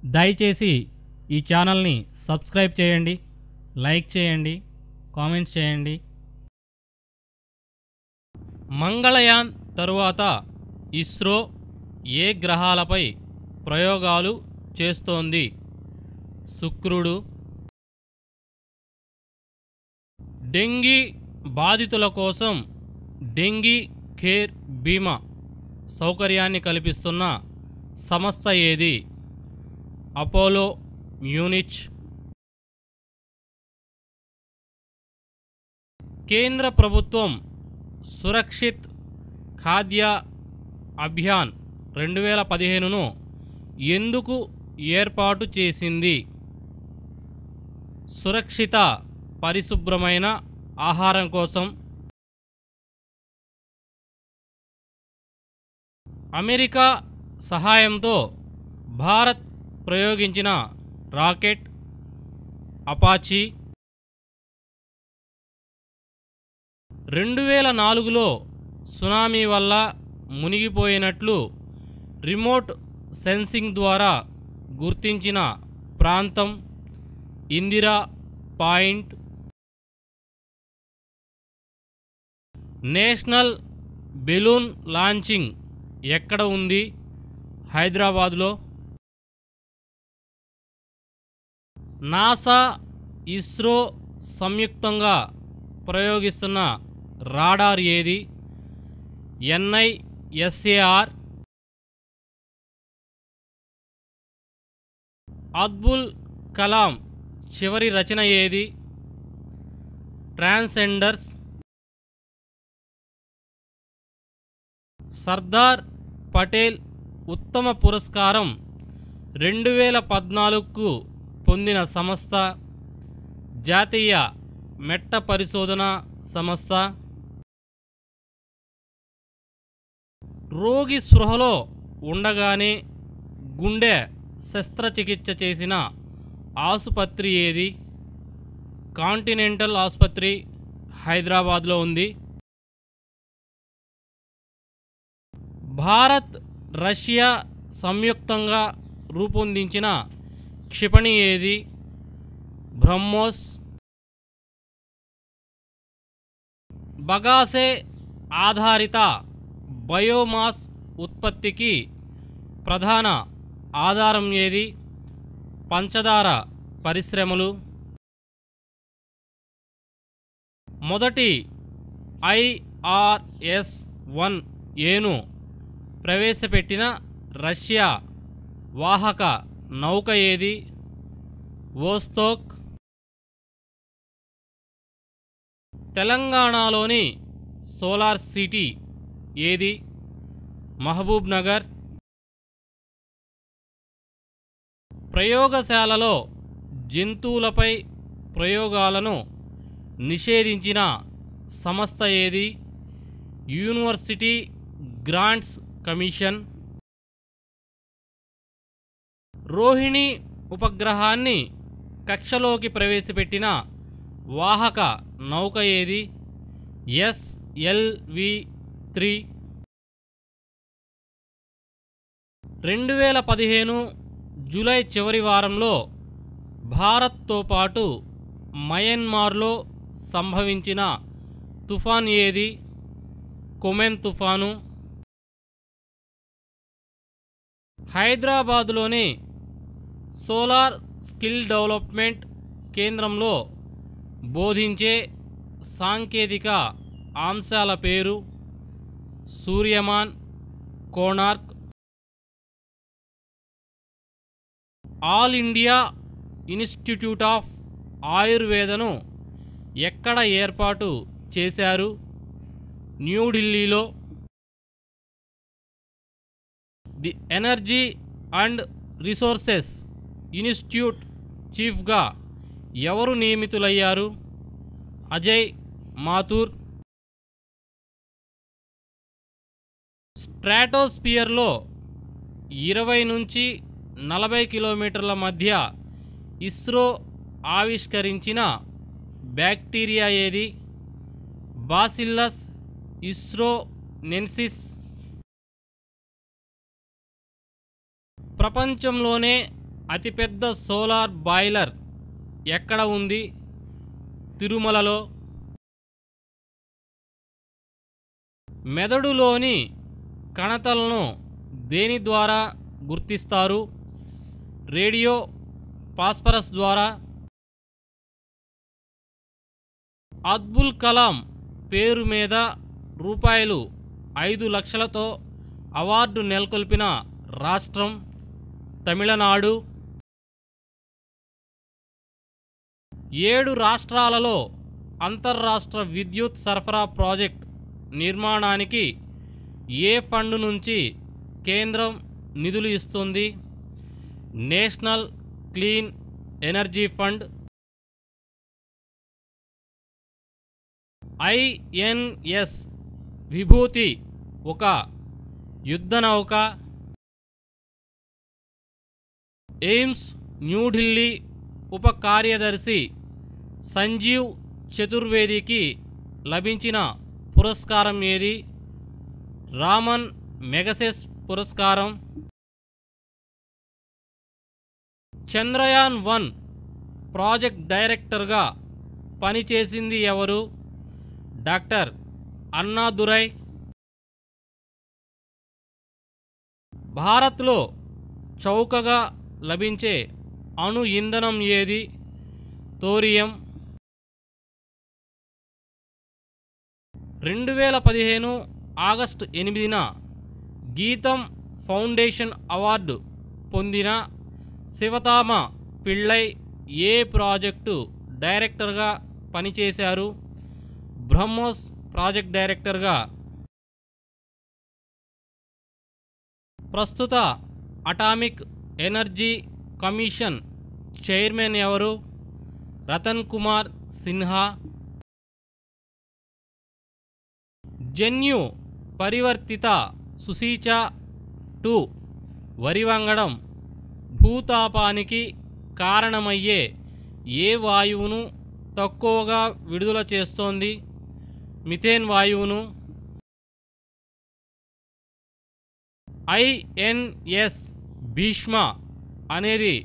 దయచేసి ఈ ఛానల్ని సబ్స్క్రైబ్ చేయండి, లైక్ చేయండి, కామెంట్స్ చేయండి. మంగళయాన్ తరువాత ఇస్రో ఏ గ్రహాలపై ప్రయోగాలు చేస్తోంది? శుక్రుడు. డెంగీ బాధితుల కోసం డెంగీ కేర్ బీమా సౌకర్యాన్ని కల్పిస్తున్న సంస్థ ఏది? Apollo Munich. కేంద్ర ప్రభుత్వం సురక్షిత్ ఖాద్య అభియాన్ 2015ను ఎందుకు ఏర్పాటు చేసింది? సురక్షిత పరిశుభ్రమైన ఆహారం కోసం. అమెరికా సహాయంతో భారత్ ప్రయోగించిన రాకెట్ అపాచీ. 2004లో సునామీ వల్ల మునిగిపోయినట్లు రిమోట్ సెన్సింగ్ ద్వారా గుర్తించిన ప్రాంతం Indira point. National balloon launching ఎక్కడ ఉంది? హైదరాబాద్లో. నాసా ఇస్రో సంయుక్తంగా ప్రయోగిస్తున్న రాడార్ ఏది? NISAR. అబ్దుల్ కలాం చివరి రచన ఏది? ట్రాన్సెండర్స్. సర్దార్ పటేల్ ఉత్తమ పురస్కారం 2014కు పొందిన సంస్థ? జాతీయ మెట్ట పరిశోధన సంస్థ. రోగి స్పృహలో ఉండగానే గుండె శస్త్రచికిత్స చేసిన ఆసుపత్రి ఏది? కాంటినెంటల్ ఆసుపత్రి, హైదరాబాద్లో ఉంది. భారత్ రష్యా సంయుక్తంగా రూపొందించిన క్షిపణి ఏది? బ్రహ్మోస్. బగాసే ఆధారిత బయోమాస్ ఉత్పత్తికి ప్రధాన ఆధారం ఏది? పంచదార పరిశ్రమలు. మొదటి IRS-1Aను ప్రవేశపెట్టిన రష్యా వాహక నౌక ఏది? వోస్తోక్. తెలంగాణలోని సోలార్ సిటీ ఏది? మహబూబ్ నగర్. ప్రయోగశాలలో జంతువులపై ప్రయోగాలను నిషేధించిన సంస్థ ఏది? University grants commission. రోహిణి ఉపగ్రహాన్ని కక్షలోకి ప్రవేశపెట్టిన వాహక నౌక ఏది? SLV-3. 2015 జూలై చివరి వారంలో భారత్తో పాటు మయన్మార్లో సంభవించిన తుఫాన్ ఏది? కొమెన్ తుఫాను. హైదరాబాదులోని సోలార్ స్కిల్ డెవలప్మెంట్ కేంద్రంలో బోధించే సాంకేతిక అంశాల పేరు? Suryaman, Konark. All India institute of ఆయుర్వేదను ఎక్కడ ఏర్పాటు చేశారు? న్యూఢిల్లీలో. The energy and resources institute చీఫ్గా ఎవరు నియమితులయ్యారు? అజయ్ మాథూర్. స్ట్రాటోస్పియర్లో 20 నుంచి 40 కిలోమీటర్ల మధ్య ఇస్రో ఆవిష్కరించిన బ్యాక్టీరియా ఏది? బాసిల్లస్ ఇస్రోనెన్సిస్. ప్రపంచంలోనే అతిపెద్ద సోలార్ బాయిలర్ ఎక్కడ ఉంది? తిరుమలలో. మెదడులోని కణతలను దేని ద్వారా గుర్తిస్తారు? రేడియో ఫాస్ఫరస్ ద్వారా. అబ్దుల్ కలాం పేరు మీద రూపాయలు 5 లక్షలతో అవార్డు నెలకొల్పిన రాష్ట్రం తమిళనాడు. 7 రాష్ట్రాలలో అంతర్రాష్ట్ర విద్యుత్ సరఫరా ప్రాజెక్ట్ నిర్మాణానికి ఏ ఫండ్ నుంచి కేంద్రం నిధులు ఇస్తుంది? National clean energy fund. INS విభూతి ఒక యుద్ధనౌక. ఎయిమ్స్ న్యూఢిల్లీ ఉప కార్యదర్శి సంజీవ్ చతుర్వేదికి లభించిన పురస్కారం ఏది? రామన్ మెగసెస్ పురస్కారం. చంద్రయాన్-1 ప్రాజెక్ట్ డైరెక్టర్గా పనిచేసింది ఎవరు? డాక్టర్ అన్నాదురై. భారత్లో చౌకగా లభించే అణు ఇంధనం ఏది? థోరియం. 2015 ఆగస్టు 8న గీతం ఫౌండేషన్ అవార్డు పొందిన శివతామ పిళ్ళై ఏ ప్రాజెక్టు డైరెక్టర్గా పనిచేశారు? బ్రహ్మోస్ ప్రాజెక్ట్ డైరెక్టర్గా. ప్రస్తుత అటామిక్ ఎనర్జీ కమిషన్ చైర్మన్ ఎవరు? రతన్ కుమార్ సిన్హా. జన్యు పరివర్తిత సుసీచ 2 వరి వంగడం భూతాపానికి కారణమయ్యే ఏ వాయువును తక్కువగా విడుదల చేస్తోంది? మిథేన్ వాయువును. ఐఎన్ఎస్ భీష్మ అనేది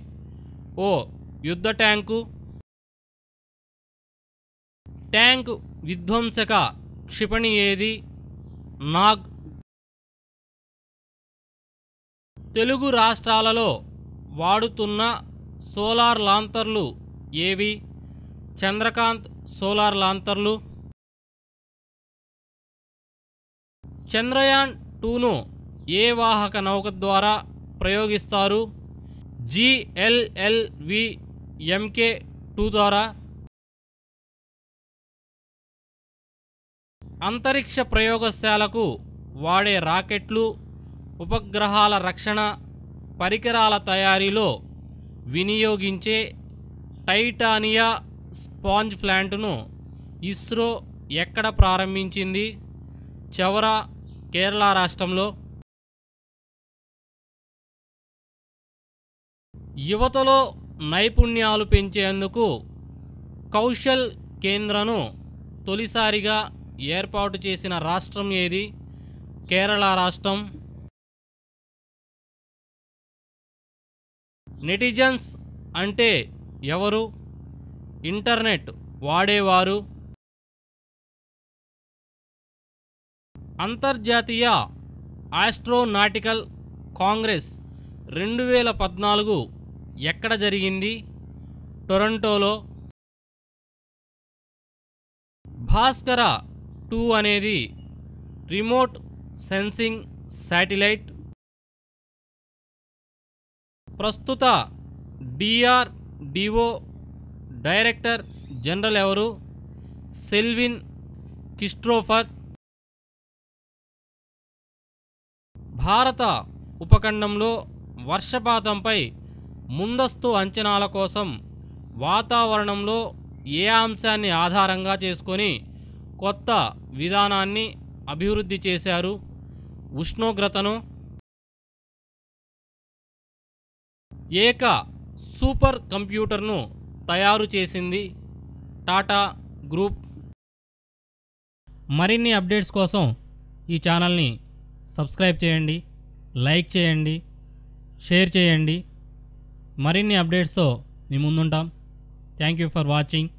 ఓ యుద్ధ ట్యాంకు. ట్యాంక్ విధ్వంసక క్షిపణి ఏది? నాగ్. తెలుగు రాష్ట్రాలలో వాడుతున్న సోలార్ లాంతర్లు ఏవి? చంద్రకాంత్ సోలార్ లాంతర్లు. చంద్రయాన్-2ను ఏ వాహక నౌక ద్వారా ప్రయోగిస్తారు? GLLV MK2 ద్వారా. అంతరిక్ష ప్రయోగశాలకు వాడే రాకెట్లు, ఉపగ్రహాల రక్షణ పరికరాల తయారీలో వినియోగించే టైటానియా స్పాంజ్ ప్లాంటును ఇస్రో ఎక్కడ ప్రారంభించింది? చవరా, కేరళ రాష్ట్రంలో. యువతలో నైపుణ్యాలు పెంచేందుకు కౌశల్ కేంద్రను తొలిసారిగా ఏర్పాటు చేసిన రాష్ట్రం ఏది? కేరళ రాష్ట్రం. నెటిజన్స్ అంటే ఎవరు? ఇంటర్నెట్ వాడేవారు. అంతర్జాతీయ ఆస్ట్రోనాటికల్ కాంగ్రెస్ 2014 ఎక్కడ జరిగింది? టొరంటోలో. భాస్కర 2 అనేది రిమోట్ సెన్సింగ్ శాటిలైట్. ప్రస్తుత DRDO డైరెక్టర్ జనరల్ ఎవరు? సెల్విన్ కిస్ట్రోఫర్. భారత ఉపఖండంలో వర్షపాతంపై ముందస్తు అంచనాల కోసం వాతావరణంలో ఏ అంశాన్ని ఆధారంగా చేసుకొని కొత్త విధానాన్ని అభివృద్ధి చేశారు? ఉష్ణోగ్రతను. ఏక సూపర్ కంప్యూటర్ను తయారు చేసింది టాటా గ్రూప్. మరిన్ని అప్డేట్స్ కోసం ఈ ఛానల్ని సబ్స్క్రైబ్ చేయండి, లైక్ చేయండి, షేర్ చేయండి. మరిన్ని అప్డేట్స్తో మీ ముందుంటాం. Thank you for watching.